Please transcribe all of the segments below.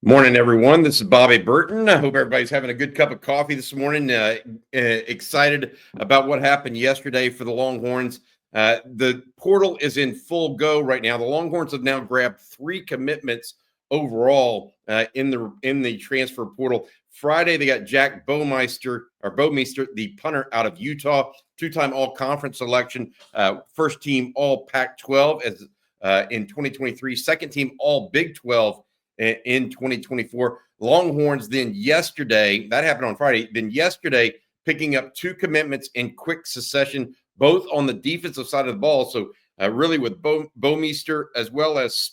Morning, everyone. This is Bobby Burton. I hope everybody's having a good cup of coffee this morning. Excited about what happened yesterday for the Longhorns. The portal is in full go right now. The Longhorns have now grabbed 3 commitments overall in the transfer portal. Friday, they got Jack Bouwmeester, the punter out of Utah, 2-time All-Conference selection, first team All Pac-12 as in 2023, second team All Big 12 in 2024. Longhorns then yesterday, that happened on Friday, then yesterday picking up 2 commitments in quick succession, both on the defensive side of the ball. So really with Bouwmeester as well as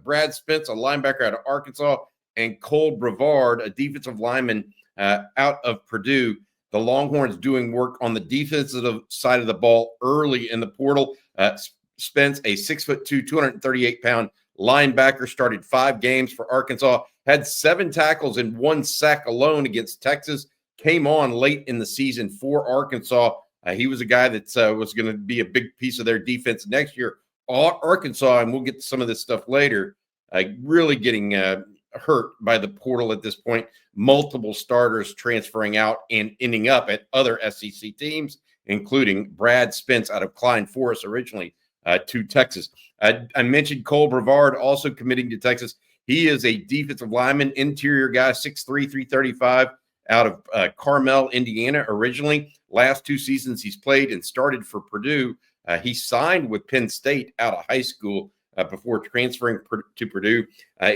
Brad Spence, a linebacker out of Arkansas, and Cole Brevard, a defensive lineman out of Purdue. The Longhorns doing work on the defensive side of the ball early in the portal. Spence, a 6'2", 238-pound linebacker, started 5 games for Arkansas, had 7 tackles and 1 sack alone against Texas, came on late in the season for Arkansas. He was a guy that was going to be a big piece of their defense next year. Arkansas, and we'll get to some of this stuff later, really getting hurt by the portal at this point. Multiple starters transferring out and ending up at other SEC teams, including Brad Spence out of Klein Forest originally to Texas. I mentioned Cole Brevard also committing to Texas. He is a defensive lineman, interior guy, 6'3", 335, out of Carmel, Indiana originally. Last 2 seasons he's played and started for Purdue. He signed with Penn State out of high school before transferring to Purdue.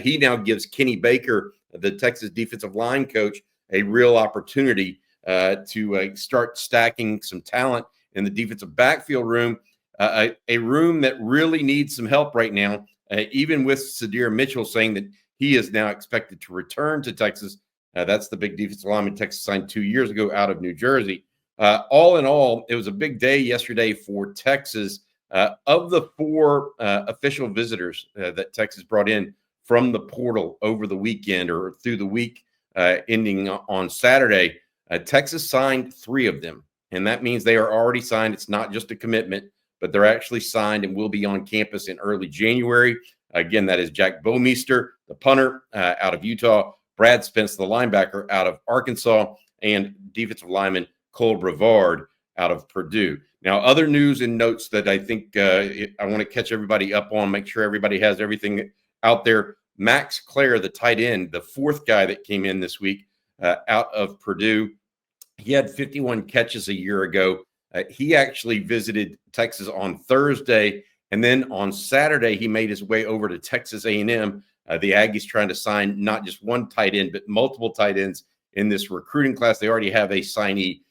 He now gives Kenny Baker, the Texas defensive line coach, a real opportunity to start stacking some talent in the defensive backfield room. A room that really needs some help right now, even with Sadir Mitchell saying that he is now expected to return to Texas. That's the big defensive lineman Texas signed 2 years ago out of New Jersey. All in all, it was a big day yesterday for Texas. Of the 4 official visitors that Texas brought in from the portal over the weekend or through the week ending on Saturday, Texas signed 3 of them. And that means they are already signed. It's not just a commitment, but they're actually signed and will be on campus in early January. Again, that is Jack Bouwmeester, the punter out of Utah, Brad Spence, the linebacker out of Arkansas, and defensive lineman Cole Brevard out of Purdue. Now, other news and notes that I think I want to catch everybody up on, make sure everybody has everything out there. Max Clare, the tight end, the 4th guy that came in this week out of Purdue. He had 51 catches a year ago. He actually visited Texas on Thursday, and then on Saturday, he made his way over to Texas A&M. The Aggies trying to sign not just one tight end, but multiple tight ends in this recruiting class. They already have a signee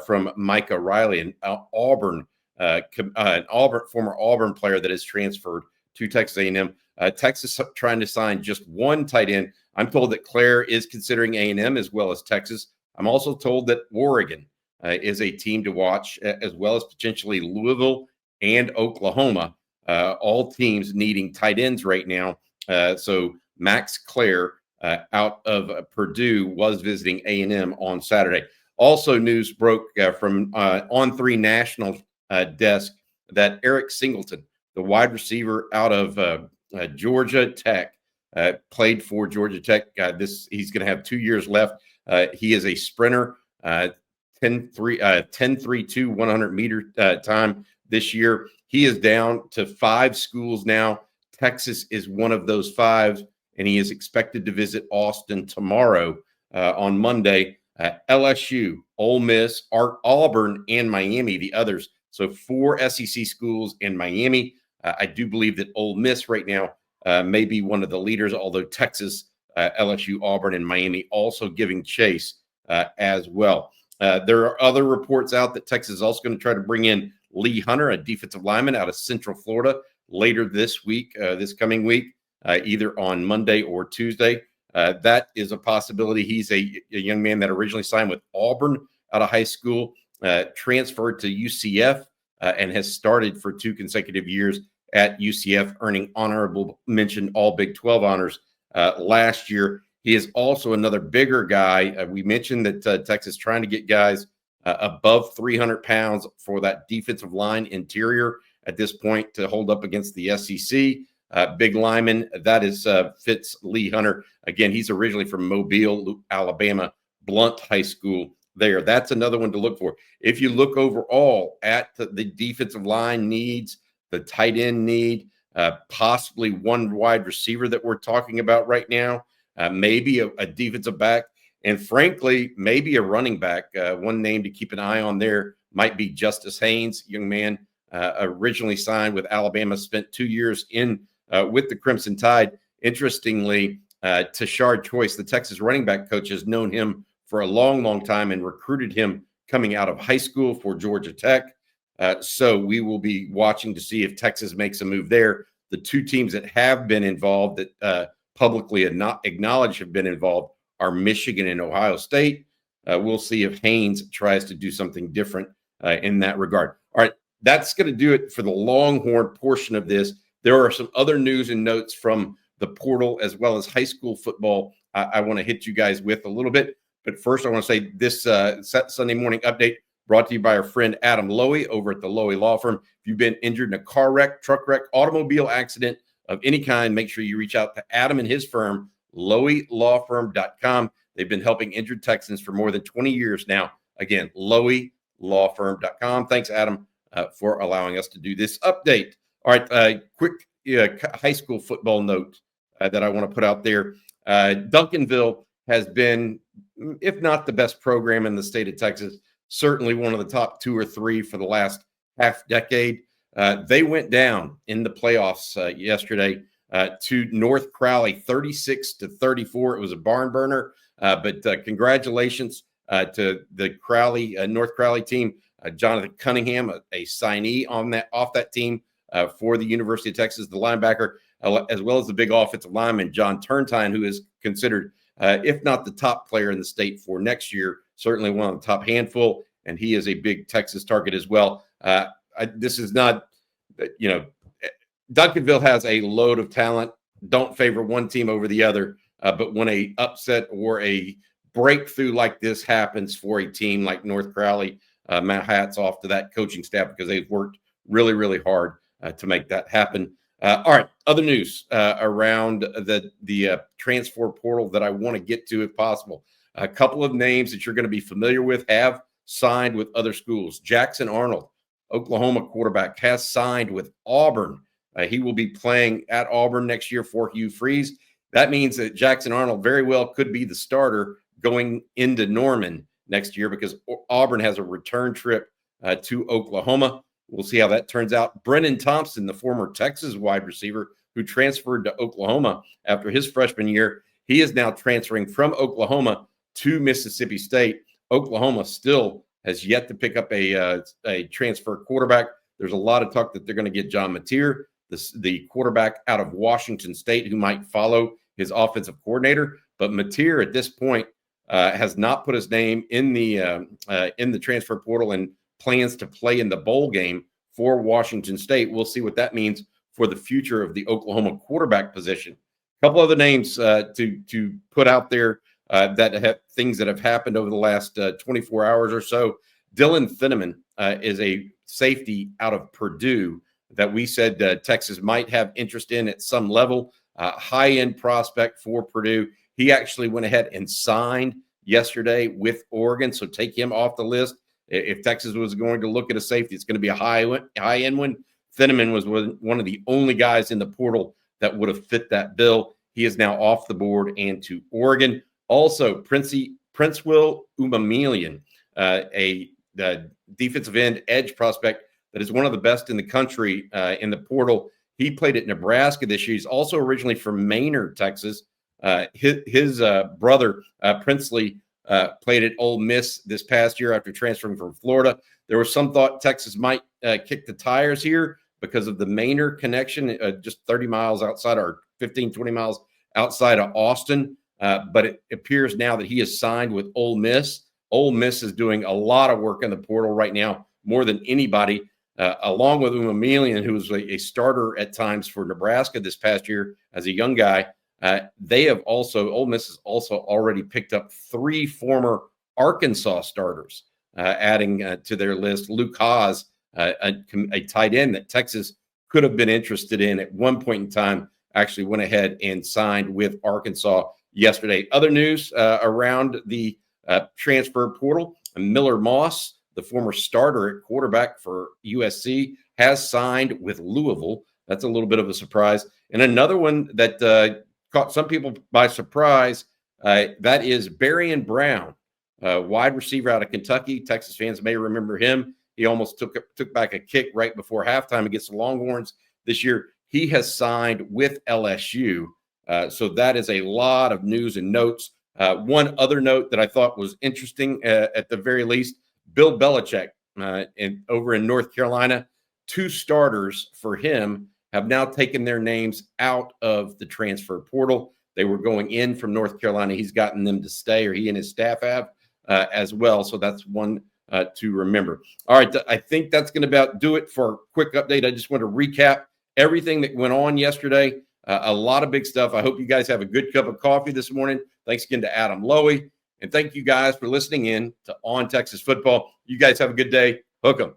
from Micah Riley, an former Auburn player that has transferred to Texas A&M. Texas trying to sign just one tight end. I'm told that Clare is considering A&M as well as Texas. I'm also told that Oregon is a team to watch, as well as potentially Louisville and Oklahoma, all teams needing tight ends right now. So Max Clare out of Purdue was visiting A&M on Saturday. Also, news broke from On3 National desk that Eric Singleton, the wide receiver out of Georgia Tech, played for Georgia Tech. He's going to have 2 years left. He is a sprinter. 10.32 100-meter time this year. He is down to 5 schools now. Texas is one of those 5, and he is expected to visit Austin tomorrow on Monday. LSU, Ole Miss, Auburn, and Miami, the others. So 4 SEC schools in Miami. I do believe that Ole Miss right now may be one of the leaders, although Texas, LSU, Auburn, and Miami also giving chase as well. There are other reports out that Texas is also going to try to bring in Lee Hunter, a defensive lineman out of Central Florida, later this week, this coming week, either on Monday or Tuesday. That is a possibility. He's a young man that originally signed with Auburn out of high school, transferred to UCF, and has started for 2 consecutive years at UCF, earning honorable mention All Big 12 honors last year. He is also another bigger guy. We mentioned that Texas trying to get guys above 300 pounds for that defensive line interior at this point to hold up against the SEC. big lineman. That is Fitz Lee Hunter. Again, he's originally from Mobile, Alabama, Blunt High School there. That's another one to look for. If you look overall at the defensive line needs, the tight end need, possibly one wide receiver that we're talking about right now, maybe a defensive back, and frankly, maybe a running back. One name to keep an eye on there might be Justice Haynes, young man, originally signed with Alabama, spent 2 years with the Crimson Tide. Interestingly, Tashard Choice, the Texas running back coach, has known him for a long, long time and recruited him coming out of high school for Georgia Tech. So we will be watching to see if Texas makes a move there. The two teams that have been involved, that publicly and not acknowledged have been involved, are Michigan and Ohio State. We'll see if Haynes tries to do something different in that regard. All right, that's going to do it for the Longhorn portion of this. There are some other news and notes from the portal as well as high school football I want to hit you guys with a little bit. But first, I want to say this Sunday morning update brought to you by our friend Adam Lowy over at the Lowy Law Firm. If you've been injured in a car wreck, truck wreck, automobile accident of any kind, make sure you reach out to Adam and his firm, LowyLawFirm.com. They've been helping injured Texans for more than 20 years now. Again, LowyLawFirm.com. Thanks, Adam, for allowing us to do this update. All right, quick high school football note that I want to put out there. Duncanville has been, if not the best program in the state of Texas, certainly one of the top 2 or 3 for the last half decade. They went down in the playoffs yesterday to North Crowley, 36-34. It was a barn burner, but congratulations to the North Crowley team. Jonathan Cunningham, a signee off that team for the University of Texas, the linebacker, as well as the big offensive lineman, John Turntine, who is considered, if not the top player in the state for next year, certainly one of the top handful, and he is a big Texas target as well. This is not, Duncanville has a load of talent. Don't favor one team over the other, but when a upset or a breakthrough like this happens for a team like North Crowley, my hat's off to that coaching staff because they've worked really, really hard to make that happen. All right, other news around the transfer portal that I want to get to if possible. A couple of names that you're going to be familiar with have signed with other schools. Jackson Arnold, Oklahoma quarterback, has signed with Auburn. He will be playing at Auburn next year for Hugh Freeze. That means that Jackson Arnold very well could be the starter going into Norman next year because Auburn has a return trip to Oklahoma. We'll see how that turns out. Brennan Thompson, the former Texas wide receiver who transferred to Oklahoma after his freshman year, he is now transferring from Oklahoma to Mississippi State. Oklahoma still has yet to pick up a transfer quarterback. There's a lot of talk that they're going to get John Mateer, the quarterback out of Washington State, who might follow his offensive coordinator. But Mateer at this point has not put his name in the transfer portal and plans to play in the bowl game for Washington State. We'll see what that means for the future of the Oklahoma quarterback position. A couple other names to put out there that have things that have happened over the last 24 hours or so. Dylan Finneman is a safety out of Purdue that we said Texas might have interest in at some level. High-end prospect for Purdue. He actually went ahead and signed yesterday with Oregon, so take him off the list. If Texas was going to look at a safety, it's going to be a high-end one. Finneman was one of the only guys in the portal that would have fit that bill. He is now off the board and to Oregon. Also, Princewill Umamelian, a defensive end edge prospect that is one of the best in the country in the portal. He played at Nebraska this year. He's also originally from Maynard, Texas. His brother, Princely, played at Ole Miss this past year after transferring from Florida. There was some thought Texas might kick the tires here because of the Maynard connection, just 30 miles outside or 15, 20 miles outside of Austin. But it appears now that he is signed with Ole Miss. Ole Miss is doing a lot of work in the portal right now, more than anybody, along with Umamelian, who was a starter at times for Nebraska this past year as a young guy. Ole Miss has also already picked up 3 former Arkansas starters, adding to their list. Luke Haas, a tight end that Texas could have been interested in at one point in time, actually went ahead and signed with Arkansas yesterday. Other news around the transfer portal: Miller Moss, the former starter at quarterback for USC, has signed with Louisville. That's a little bit of a surprise. And another one that caught some people by surprise, that is Barrion Brown, wide receiver out of Kentucky. Texas fans may remember him. He almost took back a kick right before halftime against the Longhorns this year. He has signed with LSU. So that is a lot of news and notes. One other note that I thought was interesting, at the very least, Bill Belichick over in North Carolina, 2 starters for him have now taken their names out of the transfer portal. They were going in from North Carolina. He's gotten them to stay, or he and his staff have as well. So that's one to remember. All right, I think that's going to about do it for a quick update. I just want to recap everything that went on yesterday. A lot of big stuff. I hope you guys have a good cup of coffee this morning. Thanks again to Adam Lowy. And thank you guys for listening in to On Texas Football. You guys have a good day. Hook 'em.